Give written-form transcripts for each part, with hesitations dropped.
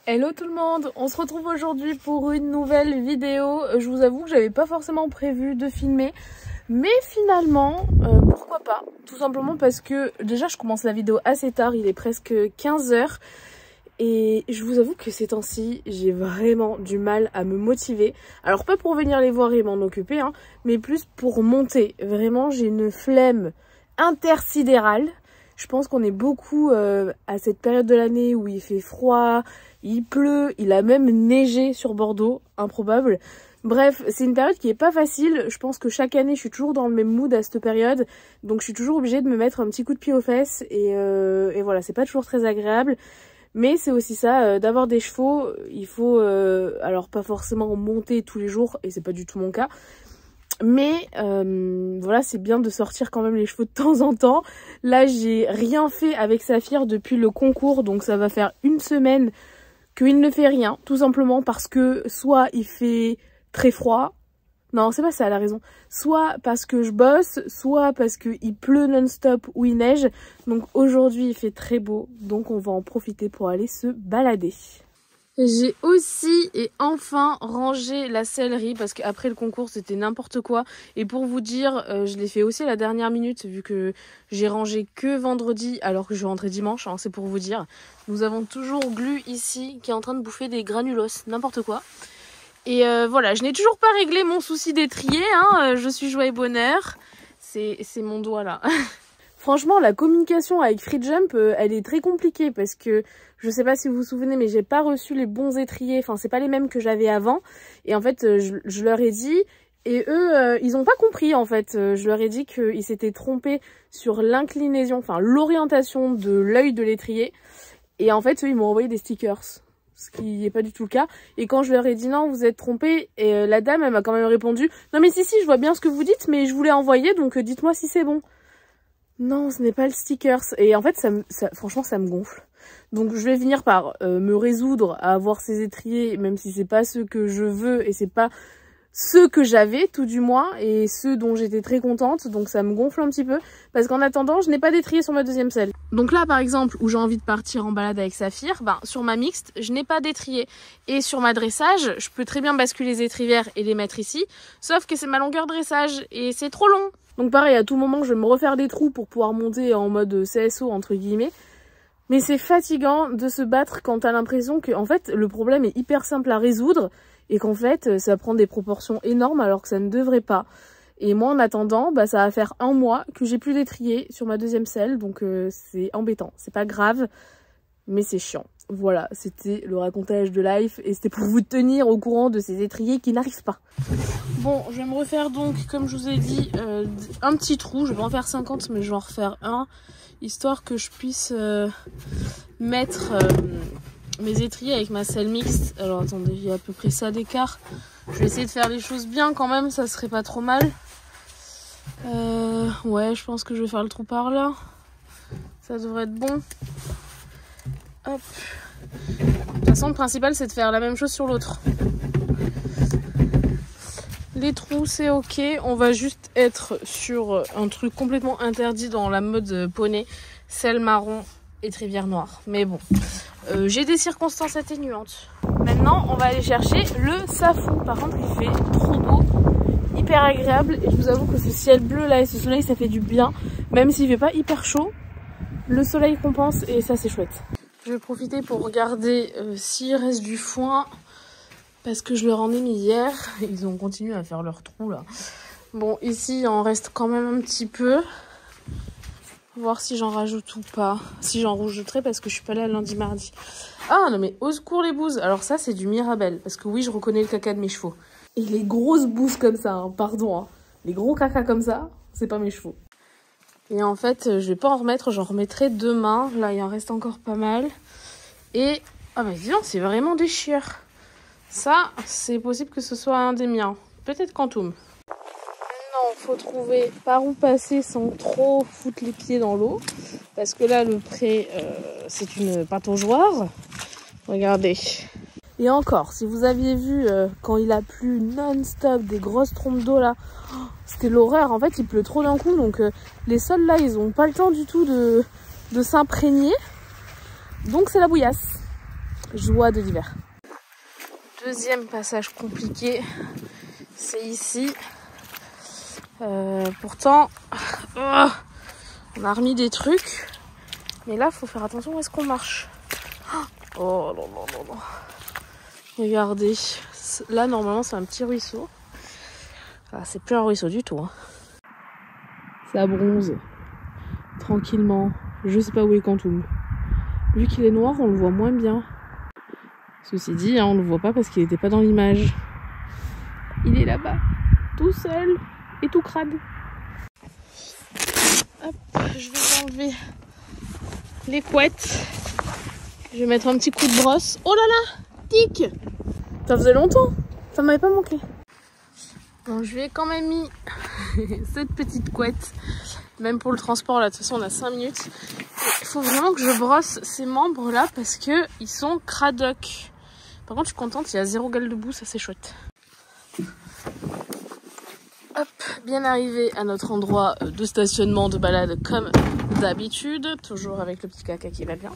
Hello tout le monde, on se retrouve aujourd'hui pour une nouvelle vidéo. Je vous avoue que j'avais pas forcément prévu de filmer, mais finalement, pourquoi pas. Tout simplement parce que déjà je commence la vidéo assez tard, il est presque 15 h. Et je vous avoue que ces temps-ci, j'ai vraiment du mal à me motiver. Alors pas pour venir les voir et m'en occuper, hein, mais plus pour monter. Vraiment, j'ai une flemme intersidérale. Je pense qu'on est beaucoup à cette période de l'année où il fait froid, il pleut, il a même neigé sur Bordeaux, improbable. Bref, c'est une période qui est pas facile. Je pense que chaque année, je suis toujours dans le même mood à cette période. Donc je suis toujours obligée de me mettre un petit coup de pied aux fesses. Et voilà, c'est pas toujours très agréable. Mais c'est aussi ça, d'avoir des chevaux, il faut, alors pas forcément monter tous les jours, et c'est pas du tout mon cas. Mais voilà, c'est bien de sortir quand même les chevaux de temps en temps. Là, j'ai rien fait avec Saphir depuis le concours, donc ça va faire une semaine qu'il ne fait rien, tout simplement parce que soit il fait très froid, non c'est pas ça la raison, soit parce que je bosse, soit parce qu'il pleut non-stop ou il neige. Donc aujourd'hui il fait très beau, donc on va en profiter pour aller se balader. J'ai aussi et enfin rangé la sellerie parce qu'après le concours c'était n'importe quoi. Et pour vous dire, je l'ai fait aussi à la dernière minute vu que j'ai rangé que vendredi alors que je vais rentrer dimanche, hein, c'est pour vous dire. Nous avons toujours Glu ici qui est en train de bouffer des granulos, n'importe quoi. Et voilà, je n'ai toujours pas réglé mon souci d'étrier, hein, je suis joie et bonheur. C'est mon doigt là. Franchement, la communication avec Free Jump, elle est très compliquée parce que, je sais pas si vous vous souvenez, mais j'ai pas reçu les bons étriers, enfin c'est pas les mêmes que j'avais avant. Et en fait, je leur ai dit, et eux, ils ont pas compris en fait. Je leur ai dit qu'ils s'étaient trompés sur l'inclinaison, enfin l'orientation de l'œil de l'étrier. Et en fait, eux, ils m'ont envoyé des stickers. Ce qui n'est pas du tout le cas. Et quand je leur ai dit non, vous êtes trompés, et la dame, elle m'a quand même répondu non mais si, je vois bien ce que vous dites, mais je vous l'ai envoyé, donc dites-moi si c'est bon. Non, ce n'est pas le stickers. Et en fait, franchement, ça me gonfle. Donc je vais finir par me résoudre à avoir ces étriers, même si c'est pas ceux que je veux, et c'est pas ceux que j'avais tout du moins, et ceux dont j'étais très contente, donc ça me gonfle un petit peu, parce qu'en attendant je n'ai pas d'étrier sur ma deuxième selle. Donc là par exemple où j'ai envie de partir en balade avec Saphir, ben, sur ma mixte je n'ai pas d'étrier, et sur ma dressage je peux très bien basculer les étrivières et les mettre ici, sauf que c'est ma longueur de dressage et c'est trop long. Donc pareil, à tout moment je vais me refaire des trous pour pouvoir monter en mode CSO entre guillemets. Mais c'est fatigant de se battre quand t'as l'impression que en fait le problème est hyper simple à résoudre, et qu'en fait ça prend des proportions énormes alors que ça ne devrait pas. Et moi en attendant, bah, ça va faire un mois que j'ai plus d'étrier sur ma deuxième selle, donc c'est embêtant. C'est pas grave, mais c'est chiant. Voilà, c'était le racontage de life et c'était pour vous tenir au courant de ces étriers qui n'arrivent pas. Bon, je vais me refaire donc, comme je vous ai dit, un petit trou. Je vais pas en faire 50, mais je vais en refaire un, histoire que je puisse mettre mes étriers avec ma selle mixte. Alors attendez, il y a à peu près ça d'écart. Je vais essayer de faire les choses bien quand même, ça serait pas trop mal. Ouais, je pense que je vais faire le trou par là. Ça devrait être bon. Hop. De toute façon, le principal c'est de faire la même chose sur l'autre. Les trous c'est ok, on va juste être sur un truc complètement interdit dans la mode poney, selle marron, étrivière noire. Mais bon, j'ai des circonstances atténuantes. Maintenant on va aller chercher le Safou. Par contre il fait trop beau, hyper agréable, et je vous avoue que ce ciel bleu là et ce soleil ça fait du bien. Même s'il fait pas hyper chaud, le soleil compense et ça c'est chouette. Je vais profiter pour regarder s'il reste du foin, parce que je leur en ai mis hier. Ils ont continué à faire leur trou là. Bon, ici il en reste quand même un petit peu. Voir si j'en rajoute ou pas. Si j'en rajouterai parce que je suis pas là lundi mardi. Ah non mais au secours les bouses. Alors ça c'est du Mirabelle, parce que oui je reconnais le caca de mes chevaux. Et les grosses bouses comme ça, hein, pardon, hein. Les gros caca comme ça, c'est pas mes chevaux. Et en fait je vais pas en remettre, j'en remettrai demain. Là il en reste encore pas mal. Et ah bah dis donc, c'est vraiment des chieurs. Ça c'est possible que ce soit un des miens. Peut-être Quantum. Maintenant faut trouver par où passer sans trop foutre les pieds dans l'eau, parce que là le pré c'est une pataugeoire. Regardez. Et encore, si vous aviez vu quand il a plu non-stop des grosses trompes d'eau là, oh, c'était l'horreur. En fait il pleut trop d'un coup, donc les sols là ils ont pas le temps du tout de s'imprégner, donc c'est la bouillasse. joie de l'hiver. Deuxième passage compliqué, c'est ici. Pourtant, on a remis des trucs, mais là, faut faire attention où est-ce qu'on marche. Oh non, non, non, non. Regardez, là, normalement, c'est un petit ruisseau. Ah, c'est plus un ruisseau du tout. Hein. Ça bronze tranquillement. Je sais pas où est Quantum. Vu qu'il est noir, on le voit moins bien. Ceci dit, hein, on le voit pas parce qu'il n'était pas dans l'image. Il est là-bas, tout seul et tout crade. Hop, je vais enlever les couettes. Je vais mettre un petit coup de brosse. Oh là là, tic! Ça faisait longtemps, ça m'avait pas manqué. Bon, je lui ai quand même mis cette petite couette. Même pour le transport, là, de toute façon, on a 5 minutes. Il faut vraiment que je brosse ces membres-là parce qu'ils sont cradocs. Par contre, je suis contente, il y a 0 gueule debout, ça c'est chouette. Hop, bien arrivé à notre endroit de stationnement, de balade comme d'habitude. Toujours avec le petit caca qui va bien.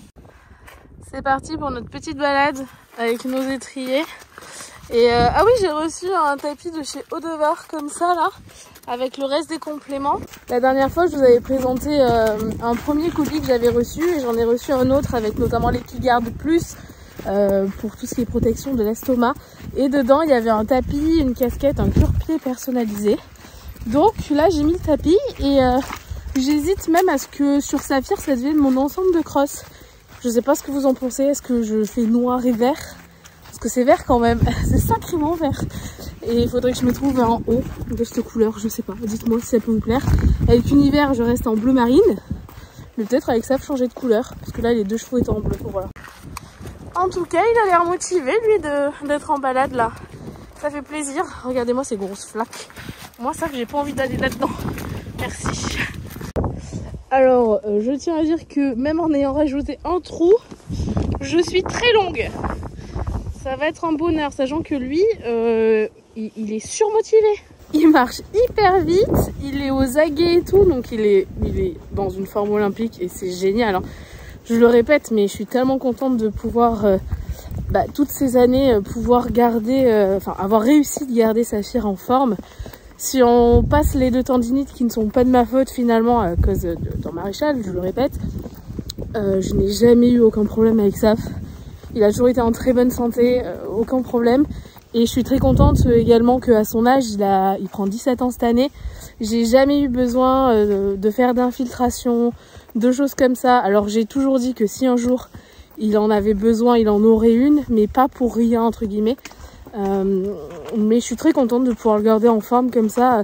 C'est parti pour notre petite balade avec nos étriers. Et ah oui, j'ai reçu un tapis de chez Odevar comme ça là, avec le reste des compléments. La dernière fois, je vous avais présenté un premier colis que j'avais reçu et j'en ai reçu un autre avec notamment l'EpiGuard Plus pour tout ce qui est protection de l'estomac. Et dedans, il y avait un tapis, une casquette, un cure-pied personnalisé. Donc là, j'ai mis le tapis et j'hésite même à ce que sur Saphir, ça devienne mon ensemble de crosse. Je sais pas ce que vous en pensez. Est-ce que je fais noir et vert ? Parce que c'est vert quand même, c'est sacrément vert. Et il faudrait que je me trouve un haut de cette couleur, je sais pas. Dites-moi si ça peut vous plaire. Avec Univers, je reste en bleu marine. Mais peut-être avec ça, changer de couleur. Parce que là, les 2 chevaux étaient en bleu. Voilà. En tout cas, il a l'air motivé, lui, d'être en balade là. Ça fait plaisir. Regardez-moi ces grosses flaques. Moi, ça, j'ai pas envie d'aller là-dedans. Merci. Alors, je tiens à dire que même en ayant rajouté un trou, je suis très longue. Ça va être un bonheur, sachant que lui, il est surmotivé. Il marche hyper vite, il est aux aguets et tout, donc il est dans une forme olympique et c'est génial. Hein. Je le répète, mais je suis tellement contente de pouvoir, toutes ces années, pouvoir garder, avoir réussi de garder Saphir en forme. Si on passe les 2 tendinites qui ne sont pas de ma faute finalement à cause de temps maréchal, je le répète, je n'ai jamais eu aucun problème avec Saph. Il a toujours été en très bonne santé, aucun problème. Et je suis très contente également qu'à son âge, il prend 17 ans cette année. J'ai jamais eu besoin de faire d'infiltration, de choses comme ça. Alors j'ai toujours dit que si un jour il en avait besoin, il en aurait une, mais pas pour rien entre guillemets. Mais je suis très contente de pouvoir le garder en forme comme ça.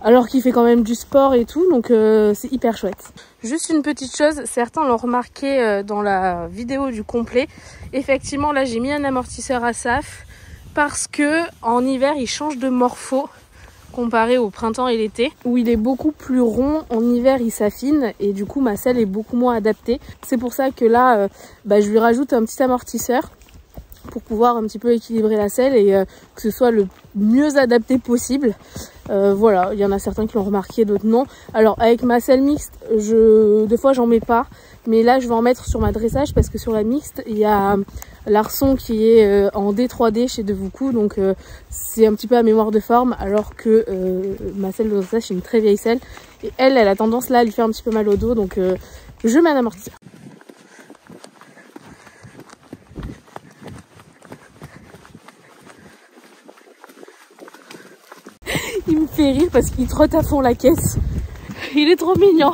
Alors qu'il fait quand même du sport et tout, donc c'est hyper chouette. Juste une petite chose, certains l'ont remarqué dans la vidéo du complet. Effectivement, là j'ai mis un amortisseur à Saph parce que en hiver il change de morpho comparé au printemps et l'été, où il est beaucoup plus rond. En hiver il s'affine et du coup ma selle est beaucoup moins adaptée. C'est pour ça que là je lui rajoute un petit amortisseur pour pouvoir un petit peu équilibrer la selle et que ce soit le mieux adapté possible. Voilà, il y en a certains qui l'ont remarqué, d'autres non. Alors avec ma selle mixte, des fois j'en mets pas, mais là je vais en mettre sur ma dressage parce que sur la mixte il y a l'arçon qui est en D3D chez Devoucou, donc c'est un petit peu à mémoire de forme, alors que ma selle de dressage c'est une très vieille selle et elle a tendance là à lui faire un petit peu mal au dos, donc je mets un amortisseur. Il me fait rire parce qu'il trotte à fond la caisse. Il est trop mignon.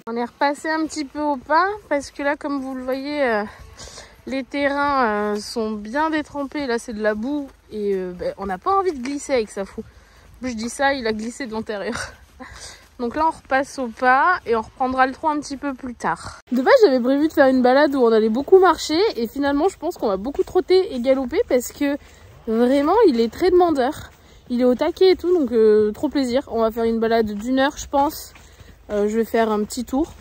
On est repassé un petit peu au pas parce que là, comme vous le voyez, les terrains sont bien détrempés. Là, c'est de la boue et on n'a pas envie de glisser avec Safou. Je dis ça, il a glissé de l'intérieur. Donc là, on repasse au pas et on reprendra le trot un petit peu plus tard. De base, j'avais prévu de faire une balade où on allait beaucoup marcher et finalement, je pense qu'on va beaucoup trotter et galoper parce que vraiment, il est très demandeur. Il est au taquet et tout, donc trop plaisir. On va faire une balade d'1 heure, je pense. Je vais faire un petit tour.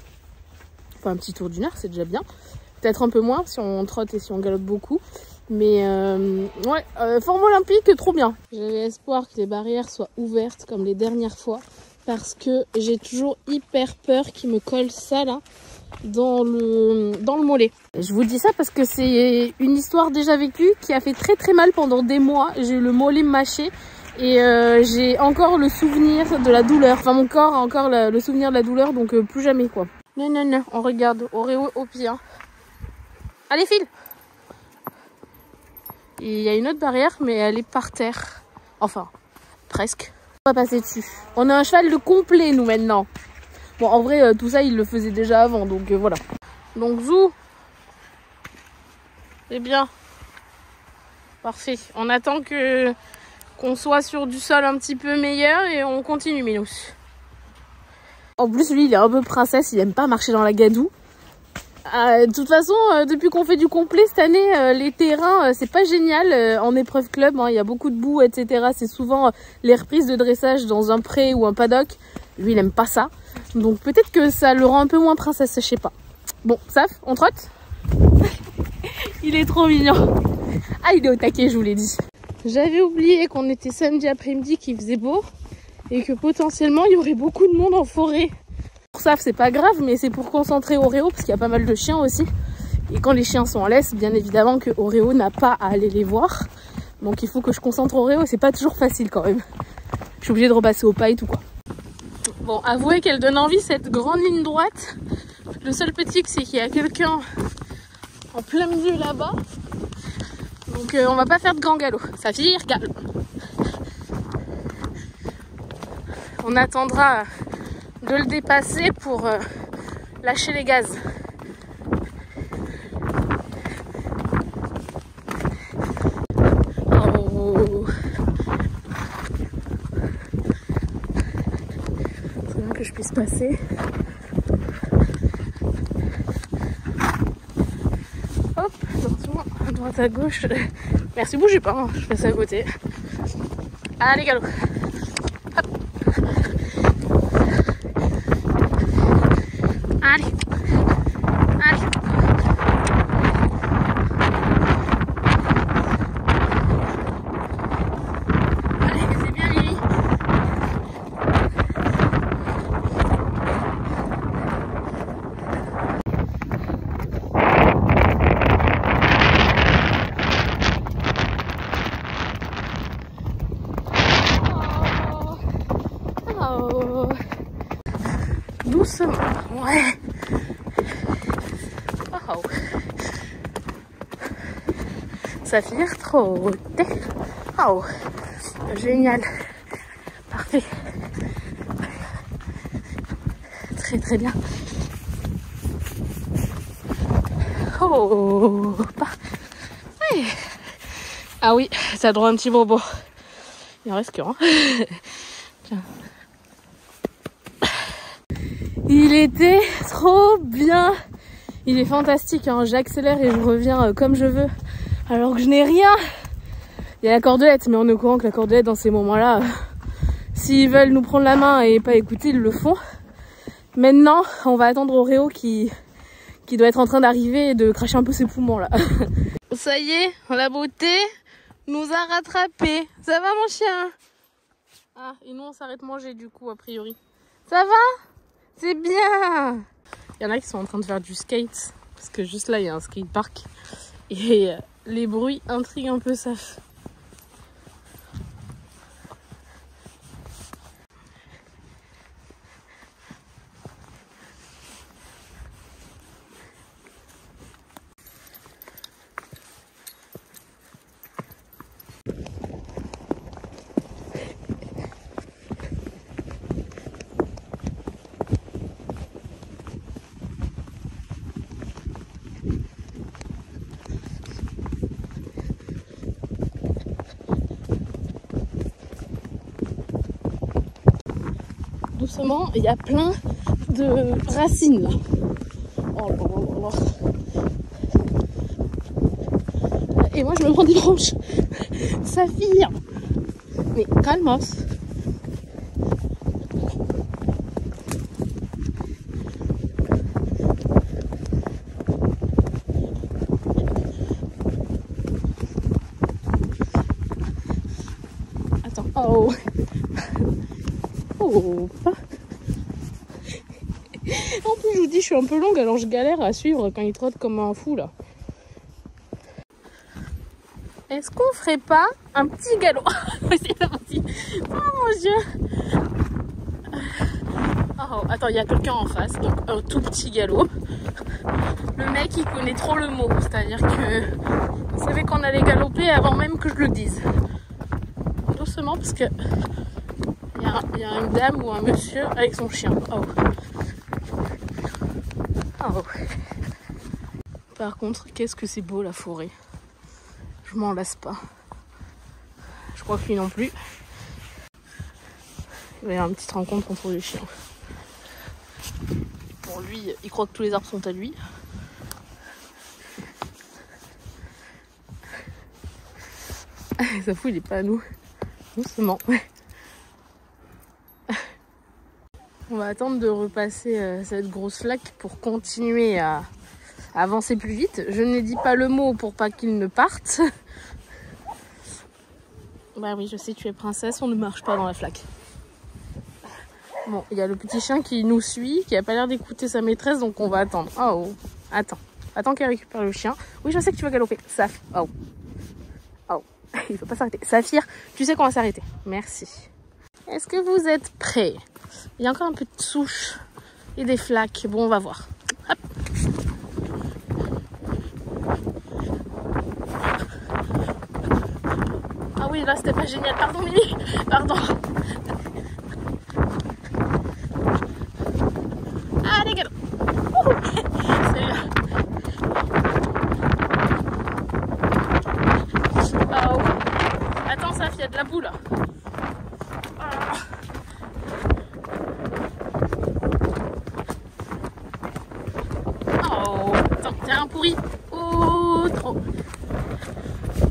Enfin, un petit tour d'1 heure, c'est déjà bien. Peut-être un peu moins si on trotte et si on galope beaucoup. Mais ouais, forme olympique, trop bien. J'avais espoir que les barrières soient ouvertes comme les dernières fois. Parce que j'ai toujours hyper peur qu'il me colle ça là. dans le mollet. Je vous dis ça parce que c'est une histoire déjà vécue qui a fait très très mal pendant des mois. J'ai eu le mollet mâché et j'ai encore le souvenir de la douleur. Enfin mon corps a encore le souvenir de la douleur, donc plus jamais quoi. Non non non, on regarde Oreo au pied. Hein. Allez file. Il y a une autre barrière mais elle est par terre. Enfin, presque. On va passer dessus. On a un cheval de complet nous maintenant. Bon, en vrai, tout ça, il le faisait déjà avant, donc voilà. Donc, Zou. C'est bien. Parfait. On attend qu'on soit sur du sol un petit peu meilleur et on continue, Minos. En plus, lui, il est un peu princesse, il aime pas marcher dans la gadoue. De toute façon, depuis qu'on fait du complet cette année, les terrains, c'est pas génial en épreuve club. Hein, il y a beaucoup de boue, etc. C'est souvent les reprises de dressage dans un pré ou un paddock. Lui, il aime pas ça. Donc peut-être que ça le rend un peu moins princesse, je sais pas. Bon, Saf, on trotte. Il est trop mignon. Ah, il est au taquet, je vous l'ai dit. J'avais oublié qu'on était samedi après-midi, qu'il faisait beau. Et que potentiellement, il y aurait beaucoup de monde en forêt. Pour Saf, c'est pas grave, mais c'est pour concentrer Oreo, parce qu'il y a pas mal de chiens aussi. Et quand les chiens sont en laisse, bien évidemment que Oreo n'a pas à aller les voir. Donc il faut que je concentre Oreo, et c'est pas toujours facile quand même. Je suis obligée de repasser au paille, tout quoi. Bon, avouez qu'elle donne envie cette grande ligne droite. Le seul petit c'est qu'il y a quelqu'un en plein milieu là-bas. Donc on va pas faire de grand galop. Ça fait regarde. On attendra de le dépasser pour lâcher les gaz. Oh. C'est bien que je puisse passer. Hop, attention, à droite à gauche. Merci, bougez pas, hein, je passe à côté. Allez, galop. Hop. Allez. Allez. Allez, c'est bien, Lily. Oh. Doucement, ouais. Oh. Ça finit trop. Oh. Génial. Parfait. Très très bien. Oh. Ouais. Ah oui, ça a droit à un petit bobo. Il en reste qu'un. Tiens. Il était trop bien. Il est fantastique, hein. J'accélère et je reviens comme je veux. Alors que je n'ai rien. Il y a la cordelette, mais on est au courant que la cordelette dans ces moments-là, s'ils veulent nous prendre la main et pas écouter, ils le font. Maintenant, on va attendre Oreo qui doit être en train d'arriver et de cracher un peu ses poumons là. Ça y est, la beauté nous a rattrapés. Ça va mon chien? Ah, et nous on s'arrête manger du coup a priori. Ça va? C'est bien. Il y en a qui sont en train de faire du skate. Parce que juste là, il y a un skatepark. Et les bruits intriguent un peu Saf. Doucement, il y a plein de racines là. Oh là là là. Et moi je me prends des branches. Ça vire. Mais calmos. Attends. Oh. Oh. En plus je vous dis je suis un peu longue, alors je galère à suivre quand il trotte comme un fou là. Est-ce qu'on ferait pas un petit galop? C'est parti. Oh mon dieu. Oh, attends, il y a quelqu'un en face, donc un tout petit galop. Le mec il connaît trop le mot, c'est-à-dire que il savait qu'on allait galoper avant même que je le dise. Doucement parce que il y a une dame ou un monsieur avec son chien. Oh. Oh. Par contre, qu'est-ce que c'est beau la forêt. Je m'en lasse pas. Je crois que lui non plus. Il va y avoir une petite rencontre contre les chiens. Pour lui, il croit que tous les arbres sont à lui. Ça fout, il est pas à nous. Doucement. On va attendre de repasser cette grosse flaque pour continuer à avancer plus vite. Je ne dis pas le mot pour pas qu'il ne parte. Bah oui, je sais, tu es princesse, on ne marche pas dans la flaque. Bon, il y a le petit chien qui nous suit, qui a pas l'air d'écouter sa maîtresse, donc on va attendre. Oh, attends. Attends qu'elle récupère le chien. Oui, je sais que tu vas galoper. Saf. Oh. Oh. Il ne faut pas s'arrêter. Saphir, tu sais qu'on va s'arrêter. Merci. Est-ce que vous êtes prêts? Il y a encore un peu de souche et des flaques. Bon, on va voir. Hop. Ah oui, là, c'était pas génial. Pardon, Mimi. Pardon. Allez, galop. Oh. Attends, Saf, il y a de la boue là. Oh, attends, t'as un pourri. Oh, trop.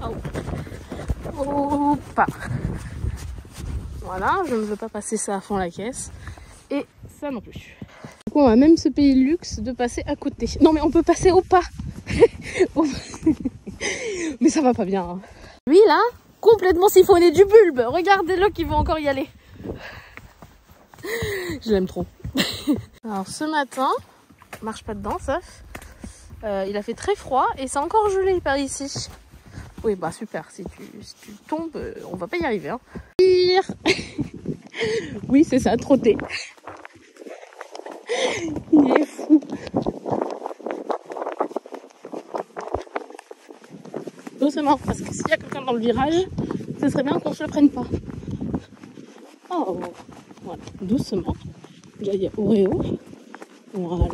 Oh. Oh, pas. Voilà, je ne veux pas passer ça à fond la caisse. Et ça non plus. Du coup, on va même se payer le luxe de passer à côté. Non, mais on peut passer au pas. Mais ça va pas bien. Hein. Lui, là, complètement siphonné du bulbe. Regardez-le qui va encore y aller. Je l'aime trop. Alors, ce matin, marche pas dedans, sauf. Il a fait très froid et c'est encore gelé par ici. Oui, bah super. Si tu tombes, on va pas y arriver. Hein. Oui, c'est ça, trotter. Il est fou. Doucement, parce que s'il y a quelqu'un dans le virage, ce serait bien qu'on se le prenne pas. Oh, voilà, doucement. Là, il y a Oreo. Voilà.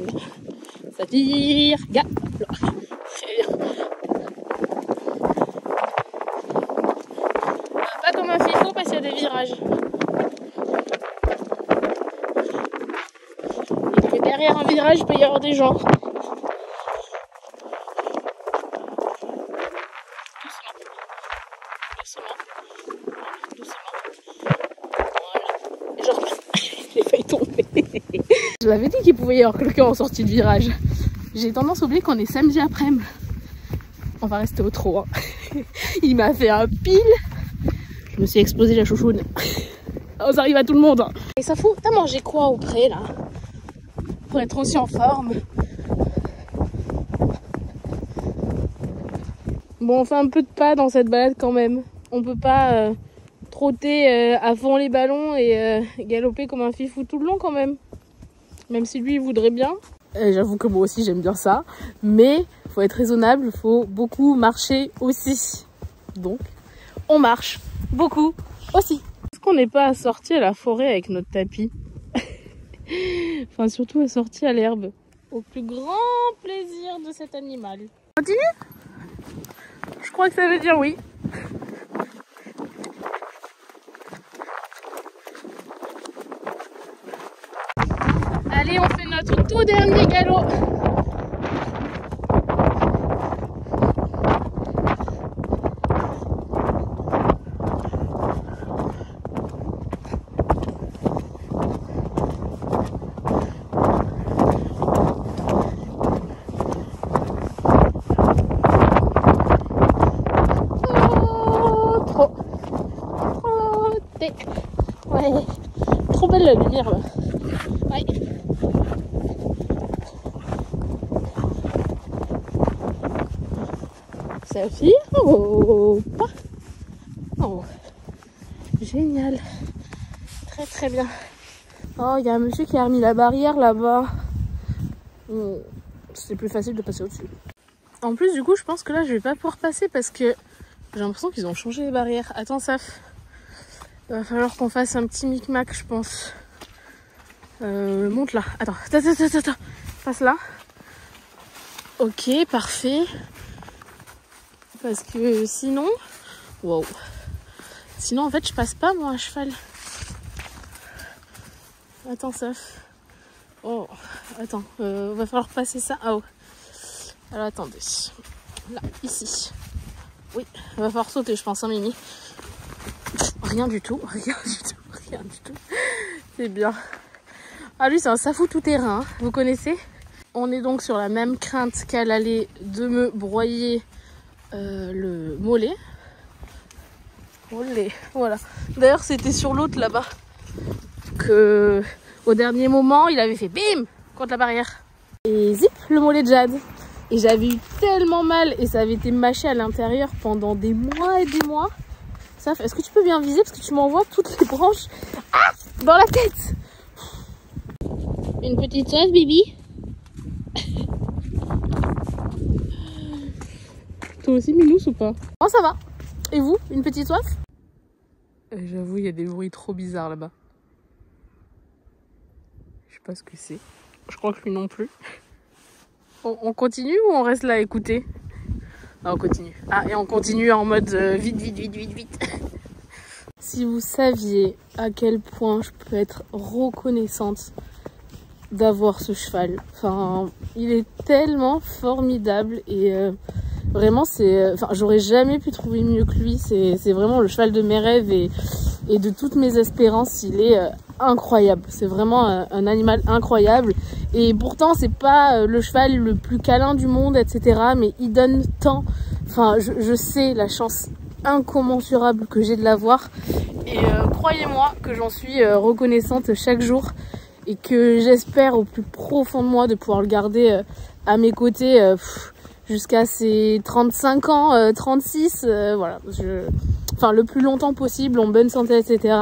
Ça tire. Gap. Pas comme un fifou parce qu'il y a des virages. Et que derrière un virage, il peut y avoir des gens. Je l'avais dit qu'il pouvait y avoir quelqu'un en sortie de virage. J'ai tendance à oublier qu'on est samedi après-midi. On va rester au trot. Hein. Il m'a fait un pile. Je me suis explosé la chouchoune. Oh, ça arrive à tout le monde. Hein. Et ça fout. T'as mangé quoi au pré là? Pour être aussi en forme. Bon, on fait un peu de pas dans cette balade quand même. On peut pas trotter à fond les ballons et galoper comme un fifou tout le long quand même. Même si lui il voudrait bien. J'avoue que moi aussi j'aime bien ça. Mais faut être raisonnable, faut beaucoup marcher aussi. Donc on marche beaucoup aussi. Est-ce qu'on n'est pas assorti à la forêt avec notre tapis? Enfin surtout assorti à l'herbe. Au plus grand plaisir de cet animal. Continue? Je crois que ça veut dire oui. Allez, on fait notre tout dernier galop. Oh, trop. Ouais. Trop belle la lumière là. Ouais. Saphir, oh, oh, génial, très très bien. Oh, il y a un monsieur qui a remis la barrière là-bas. C'est plus facile de passer au-dessus. En plus, du coup, je pense que là, je vais pas pouvoir passer parce que j'ai l'impression qu'ils ont changé les barrières. Attends, Saf, il va falloir qu'on fasse un petit micmac, je pense. Monte là. Attends, passe là. Ok, parfait. Parce que sinon... Wow. Sinon, en fait, je passe pas, moi, à cheval. Attends, Saf. Oh, attends. Va falloir passer ça. Oh. Alors, attendez. Là, ici. Oui, il va falloir sauter, je pense, hein, Mimi. Rien du tout. Rien du tout. Rien du tout. C'est bien. Ah, lui, c'est un safou tout-terrain. Hein. Vous connaissez? On est donc sur la même crainte qu'à l'aller de me broyer le mollet. Mollet, voilà. D'ailleurs, c'était sur l'autre là-bas que, au dernier moment, il avait fait bim contre la barrière. Et zip, le mollet de Jade. Et j'avais eu tellement mal et ça avait été mâché à l'intérieur pendant des mois et des mois. Saf, est-ce que tu peux bien viser parce que tu m'envoies toutes les branches dans la tête? Une petite sauce, Bibi. Toi aussi, Minous, ou pas? Oh, ça va. Et vous, une petite soif? J'avoue, il y a des bruits trop bizarres là-bas. Je sais pas ce que c'est. Je crois que lui non plus. On continue ou on reste là à écouter? Ah, on continue. Ah, et on continue en mode vite, vite, vite, vite, vite. Si vous saviez à quel point je peux être reconnaissante d'avoir ce cheval. Enfin, il est tellement formidable et vraiment, j'aurais jamais pu trouver mieux que lui. C'est vraiment le cheval de mes rêves et de toutes mes espérances. Il est incroyable. C'est vraiment un animal incroyable. Et pourtant, c'est pas le cheval le plus câlin du monde, etc. Mais il donne tant. Enfin, je sais la chance incommensurable que j'ai de l'avoir. Et croyez-moi que j'en suis reconnaissante chaque jour. Et que j'espère au plus profond de moi de pouvoir le garder à mes côtés jusqu'à ses 35 ans, 36, voilà. Enfin, le plus longtemps possible, en bonne santé, etc.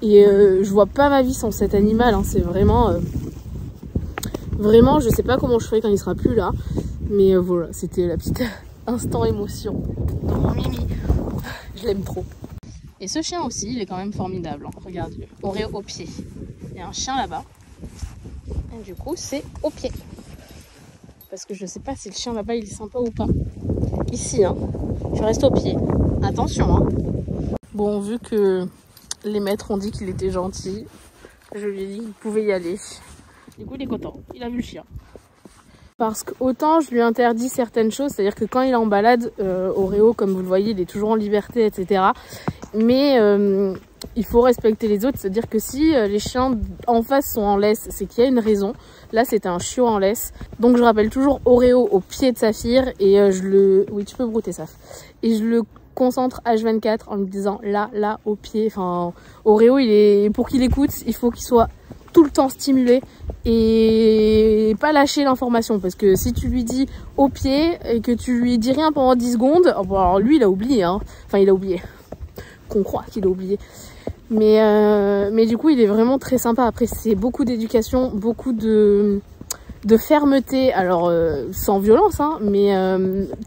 Et je vois pas ma vie sans cet animal, hein. C'est vraiment... vraiment, je sais pas comment je ferai quand il sera plus là. Mais voilà, c'était la petite instant émotion de mon Mimi. Je l'aime trop. Et ce chien aussi, il est quand même formidable. Hein. Regarde-le, Oreo au pied. Il y a un chien là-bas. Et du coup, c'est au pied. Parce que je sais pas si le chien là-bas, il est sympa ou pas. Ici, hein, je reste au pied. Attention, hein. Bon, vu que les maîtres ont dit qu'il était gentil, je lui ai dit qu'il pouvait y aller. Du coup, il est content. Il a vu le chien. Parce que autant je lui interdis certaines choses, c'est-à-dire que quand il est en balade, Oreo, comme vous le voyez, il est toujours en liberté, etc. Mais il faut respecter les autres, c'est-à-dire que si les chiens en face sont en laisse, c'est qu'il y a une raison. Là, c'était un chiot en laisse. Donc, je rappelle toujours Oreo au pied de Saphir et je le... Oui, tu peux brouter, Saph. Et je le concentre H24 en lui disant là, au pied. Enfin, Oreo, pour qu'il écoute, il faut qu'il soit tout le temps stimulé et pas lâcher l'information. Parce que si tu lui dis au pied et que tu lui dis rien pendant 10 secondes, bon, alors lui, il a oublié. Hein. Enfin, il a oublié. Qu'on croit qu'il a oublié. Mais du coup, il est vraiment très sympa. Après, c'est beaucoup d'éducation, beaucoup de fermeté. Alors, sans violence, hein, mais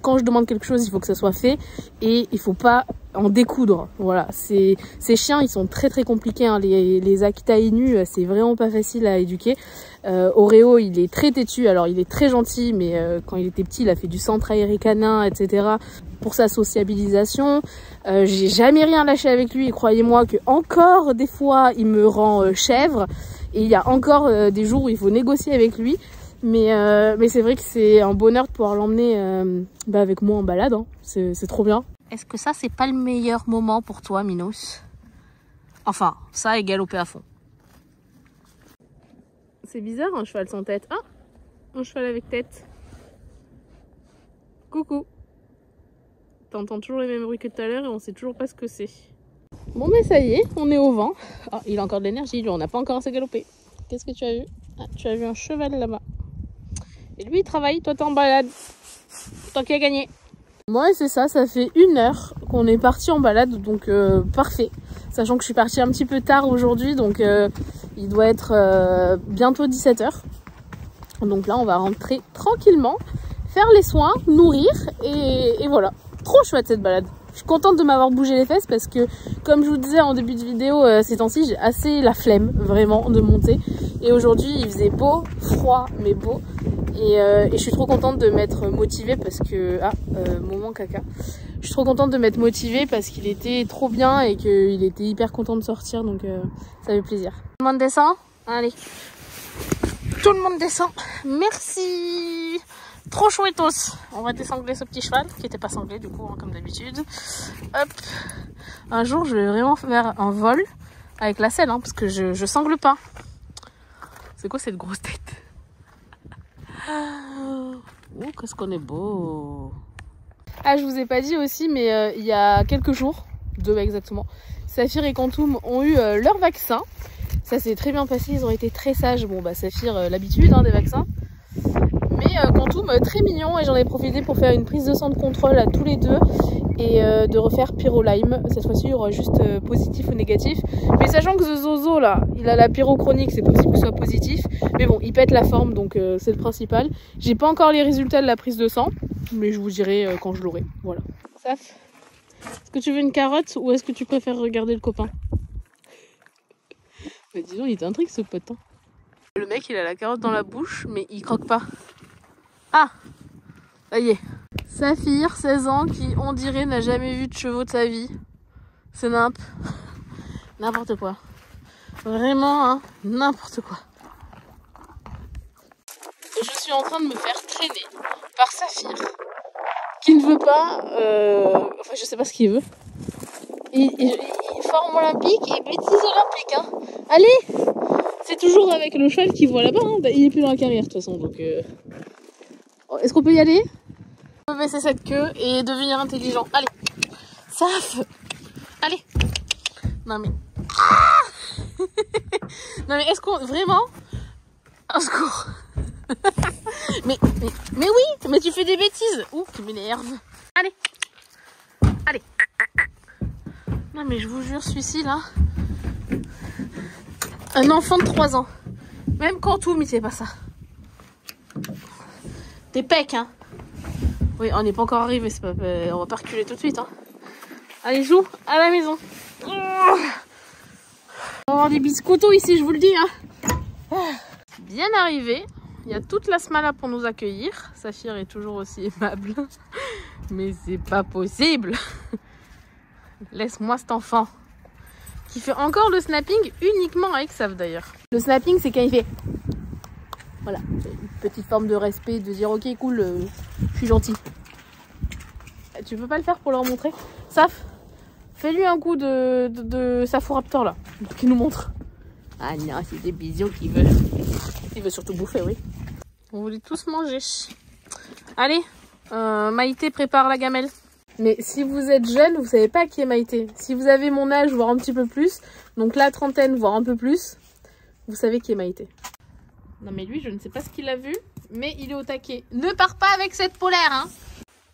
quand je demande quelque chose, il faut que ça soit fait. Et il faut pas en découdre. Voilà. Ces chiens, ils sont très très compliqués. Hein. Les Akita Inu, c'est vraiment pas facile à éduquer. Oreo, il est très têtu. Alors, il est très gentil, mais quand il était petit, il a fait du centre aéré canin, etc. pour sa sociabilisation. J'ai jamais rien lâché avec lui et croyez-moi que encore des fois il me rend chèvre et il y a encore des jours où il faut négocier avec lui, mais c'est vrai que c'est un bonheur de pouvoir l'emmener avec moi en balade, hein. C'est trop bien. Est-ce que ça c'est pas le meilleur moment pour toi, Minos? Enfin, ça et galoper à fond. C'est bizarre un cheval sans tête. Ah, un cheval avec tête. Coucou. T'entends toujours les mêmes bruits que tout à l'heure et on sait toujours pas ce que c'est. Bon mais ça y est, on est au vent. Ah, il a encore de l'énergie, lui, on n'a pas encore assez galopé. Qu'est-ce que tu as vu? Ah, tu as vu un cheval là-bas. Et lui il travaille, toi t'es en balade. Toi qui as gagné. Moi, c'est ça, ça fait 1 heure qu'on est parti en balade, donc parfait. Sachant que je suis partie un petit peu tard aujourd'hui, donc il doit être bientôt 17 h. Donc là, on va rentrer tranquillement, faire les soins, nourrir, et voilà. Trop chouette cette balade. Je suis contente de m'avoir bougé les fesses parce que, comme je vous disais en début de vidéo, ces temps-ci, j'ai assez la flemme, vraiment, de monter. Et aujourd'hui, il faisait beau, froid, mais beau. Et je suis trop contente de m'être motivée parce que... Ah, moment caca. Je suis trop contente de m'être motivée parce qu'il était trop bien et qu'il était hyper content de sortir. Donc ça fait plaisir. Tout le monde descend? Allez. Tout le monde descend. Merci. Trop chouettos. On va désangler ce petit cheval qui n'était pas sanglé du coup, hein, comme d'habitude. Hop. Un jour, je vais vraiment faire un vol avec la selle, hein, parce que je sangle pas. C'est quoi cette grosse tête? Oh, qu'est-ce qu'on est beau. Ah, je vous ai pas dit aussi, mais il y a quelques jours, 2 exactement, Saphir et Quantum ont eu leur vaccin. Ça s'est très bien passé, ils ont été très sages. Bon, bah Saphir, l'habitude hein, des vaccins. Mais Quantum, très mignon, et j'en ai profité pour faire une prise de sang de contrôle à tous les deux et de refaire Pyrolime. Cette fois-ci, il y aura juste positif ou négatif. Mais sachant que ce zozo là, il a la pyro chronique, c'est possible qu'il soit positif. Mais bon, il pète la forme, donc c'est le principal. J'ai pas encore les résultats de la prise de sang, mais je vous dirai quand je l'aurai. Voilà. Saf, est-ce que tu veux une carotte ou est-ce que tu préfères regarder le copain? Mais disons, il est intrigue ce pote. Hein. Le mec, il a la carotte dans la bouche, mais il croque pas. Ah, ça y est. Saphir, 16 ans, qui, on dirait, n'a jamais vu de chevaux de sa vie. C'est n'importe quoi. Vraiment, hein, n'importe quoi. Je suis en train de me faire traîner par Saphir, qui ne veut pas... Enfin, je sais pas ce qu'il veut. Il forme olympique et bêtise olympique, hein. Allez! C'est toujours avec le cheval qui voit là-bas, hein. Il est plus dans la carrière, de toute façon, donc... Est-ce qu'on peut y aller? On peut baisser cette queue et devenir intelligent. Allez, Saf. Allez. Non mais... Ah non mais est-ce qu'on... Vraiment? Un secours. mais oui, mais tu fais des bêtises. Ouh, tu m'énerves. Allez. Allez. Non mais je vous jure, celui-ci là... Un enfant de 3 ans. Même Quantum, il sait pas ça. T'es pec, hein. Oui, on n'est pas encore arrivé, c'est pas... on va pas reculer tout de suite, hein. Allez, joue à la maison. On va avoir des biscottos ici, je vous le dis, hein. Bien arrivé. Il y a toute la smala pour nous accueillir. Saphir est toujours aussi aimable. Mais c'est pas possible. Laisse-moi cet enfant. Qui fait encore le snapping uniquement avec Saf d'ailleurs. Le snapping, c'est quand il fait... Voilà, une petite forme de respect, de dire ok cool, je suis gentil. Tu peux pas le faire pour leur montrer? Saf, fais-lui un coup de Saphoraptor là, pour qu'il nous montre. Ah non, c'est des bisous qu'il veut. Il veut surtout bouffer, oui. On voulait tous manger. Allez, Maïté prépare la gamelle. Mais si vous êtes jeune, vous savez pas qui est Maïté. Si vous avez mon âge, voire un petit peu plus, donc la trentaine, voire un peu plus, vous savez qui est Maïté. Non mais lui, je ne sais pas ce qu'il a vu, mais il est au taquet. Ne pars pas avec cette polaire, hein.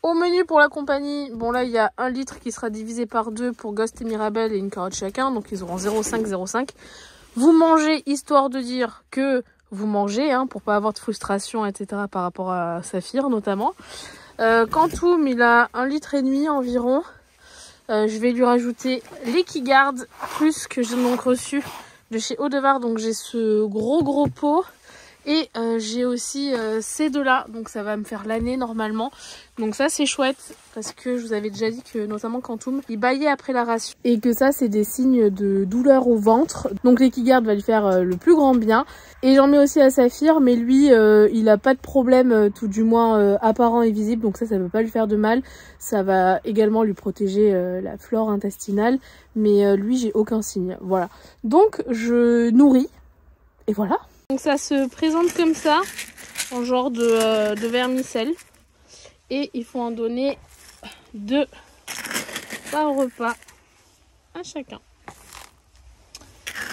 Au menu pour la compagnie, bon là, il y a 1 litre qui sera divisé par 2 pour Ghost et Mirabelle et une carotte chacun. Donc ils auront 0,5. Vous mangez, histoire de dire que vous mangez, hein, pour pas avoir de frustration, etc. par rapport à Saphir notamment. Quantum, il a 1,5 litre environ. Je vais lui rajouter les Keyguard, plus que j'ai donc reçu de chez Audevar. Donc j'ai ce gros pot. Et j'ai aussi ces 2 là, donc ça va me faire l'année normalement. Donc ça c'est chouette, parce que je vous avais déjà dit que notamment Quantum, il bâillait après la ration. Et que ça c'est des signes de douleur au ventre. Donc les Keyguard va lui faire le plus grand bien. Et j'en mets aussi à Saphir, mais lui il a pas de problème, tout du moins apparent et visible. Donc ça peut pas lui faire de mal. Ça va également lui protéger la flore intestinale. Mais lui j'ai aucun signe, voilà. Donc je nourris, et voilà. Donc ça se présente comme ça, en genre de vermicelle. Et il faut en donner 2 par repas à chacun.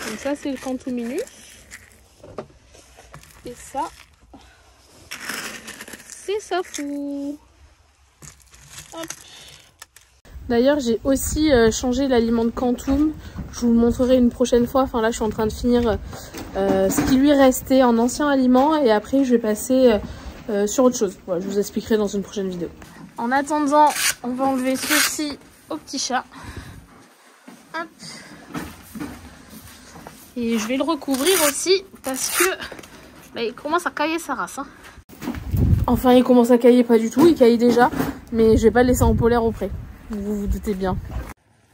Donc ça c'est le Quantuminus. Et ça, c'est Safou. D'ailleurs, j'ai aussi changé l'aliment de Quantum. Je vous le montrerai une prochaine fois. Enfin là, je suis en train de finir ce qui lui restait en ancien aliment. Et après, je vais passer sur autre chose. Voilà, je vous expliquerai dans une prochaine vidéo. En attendant, on va enlever ceci au petit chat. Hop. Et je vais le recouvrir aussi parce que bah, il commence à cailler sa race. Hein. Enfin, il commence à cailler pas du tout. Il caille déjà. Mais je vais pas le laisser en polaire auprès. Vous vous doutez bien.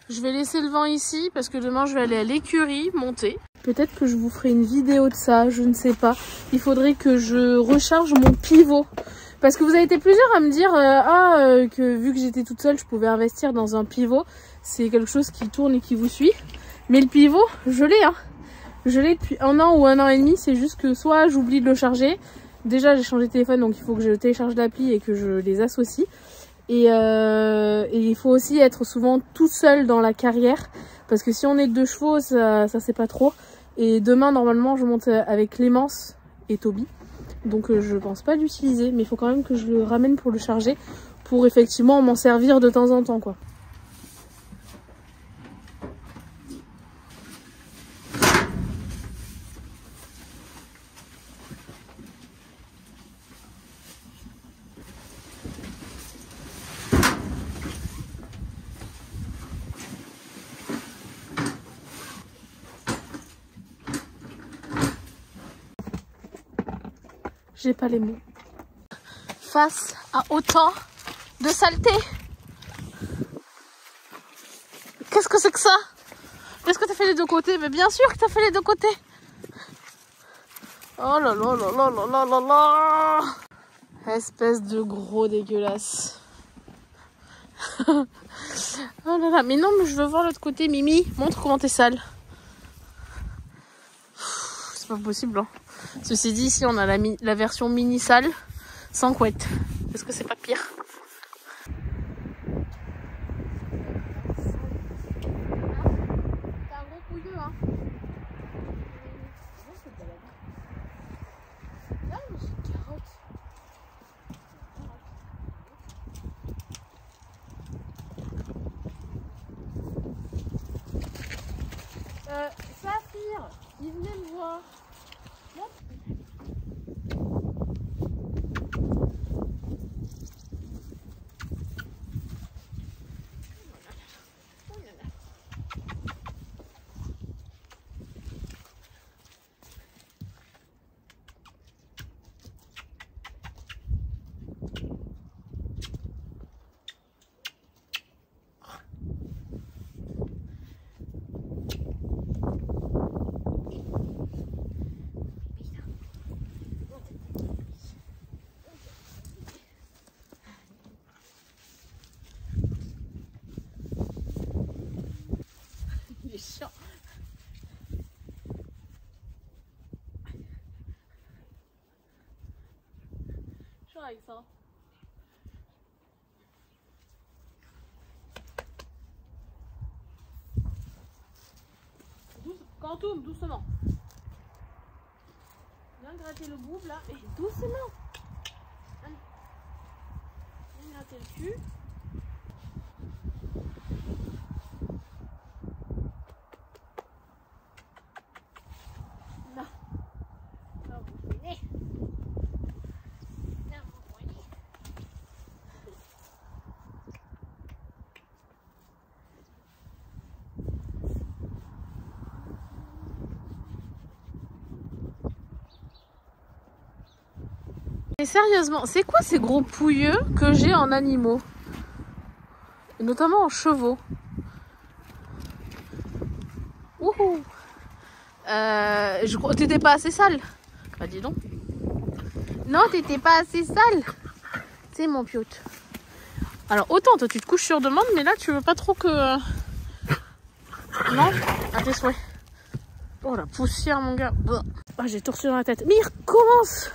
Je vais laisser le vent ici parce que demain je vais aller à l'écurie monter. Peut-être que je vous ferai une vidéo de ça, je ne sais pas. Il faudrait que je recharge mon pivot. Parce que vous avez été plusieurs à me dire que vu que j'étais toute seule, je pouvais investir dans un pivot. C'est quelque chose qui tourne et qui vous suit. Mais le pivot, je l'ai. Hein. Je l'ai depuis 1 an ou 1 an et demi. C'est juste que soit j'oublie de le charger. Déjà j'ai changé de téléphone donc il faut que je télécharge l'appli et que je les associe. Et il faut aussi être souvent tout seul dans la carrière. Parce que si on est 2 chevaux, ça c'est pas trop. Et demain, normalement, je monte avec Clémence et Toby. Donc je pense pas l'utiliser. Mais il faut quand même que je le ramène pour le charger. Pour effectivement m'en servir de temps en temps, quoi. J'ai pas les mots. Face à autant de saleté. Qu'est-ce que c'est que ça? Est-ce que t'as fait les 2 côtés? Mais bien sûr que t'as fait les 2 côtés. Oh là là là là là là là là. Espèce de gros dégueulasse. Oh là là. Mais non, mais je veux voir l'autre côté. Mimi, montre comment t'es sale. C'est pas possible, hein. Ceci dit, ici on a la version mini sale sans couette. Est-ce que c'est pas pire? C'est un gros couilleux, hein. Là, j'ai une carotte. Saphir, il venait me voir. Chiant. Chiant avec ça. Quantum, doucement. Viens gratter le bout là. Et doucement. Viens gratter le cul. Mais sérieusement, c'est quoi ces gros pouilleux que j'ai en animaux? Et notamment en chevaux. Wouhou! Je crois que t'étais pas assez sale. Bah dis donc. Non, t'étais pas assez sale. C'est mon piote. Alors autant toi tu te couches sur demande, mais là tu veux pas trop que... Non? À tes souhaits. Oh la poussière mon gars. Ah, j'ai tout reçu dans la tête. Mais il recommence!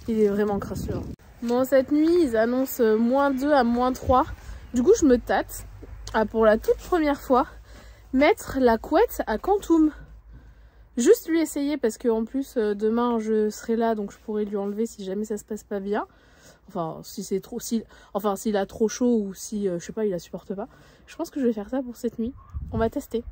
Il est vraiment crasseux. Bon, cette nuit, ils annoncent -2 à -3. Du coup, je me tâte à, pour la toute première fois, mettre la couette à Quantum. Juste lui essayer parce que en plus, demain, je serai là, donc je pourrai lui enlever si jamais ça se passe pas bien. Enfin, si c'est trop, enfin s'il a trop chaud ou si, je sais pas, il la supporte pas. Je pense que je vais faire ça pour cette nuit. On va tester.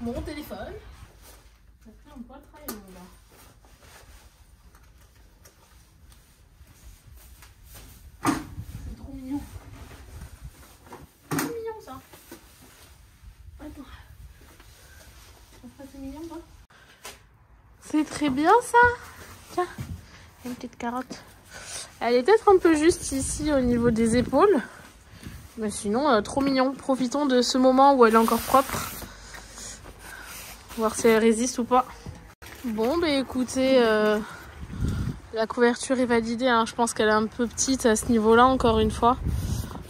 Mon téléphone. Ça fait un poil travail, mon gars. C'est trop mignon. C'est mignon ça. Attends. C'est mignon toi. C'est très bien ça. Tiens, une petite carotte. Elle est peut-être un peu juste ici au niveau des épaules. Mais sinon, trop mignon. Profitons de ce moment où elle est encore propre. Voir si elle résiste ou pas. Bon, bah écoutez, la couverture est validée. Hein. Je pense qu'elle est un peu petite à ce niveau-là, encore une fois.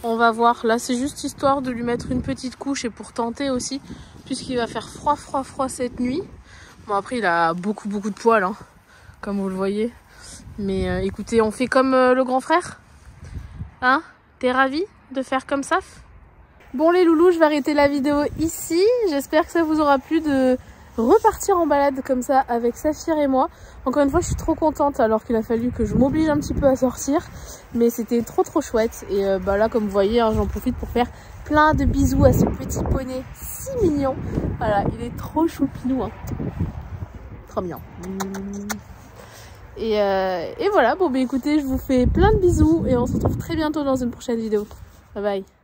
On va voir. Là, c'est juste histoire de lui mettre une petite couche et pour tenter aussi, puisqu'il va faire froid cette nuit. Bon, après, il a beaucoup de poils, hein, comme vous le voyez. Mais écoutez, on fait comme le grand frère. Hein? T'es ravi de faire comme ça? Bon les loulous, je vais arrêter la vidéo ici. J'espère que ça vous aura plu de repartir en balade comme ça avec Saphir et moi. Encore une fois, je suis trop contente alors qu'il a fallu que je m'oblige un petit peu à sortir. Mais c'était trop chouette. Et bah là, comme vous voyez, hein, j'en profite pour faire plein de bisous à ce petit poney si mignon. Voilà, il est trop choupinou. Hein. Trop mignon. Et voilà, bon bah écoutez, je vous fais plein de bisous et on se retrouve très bientôt dans une prochaine vidéo. Bye bye.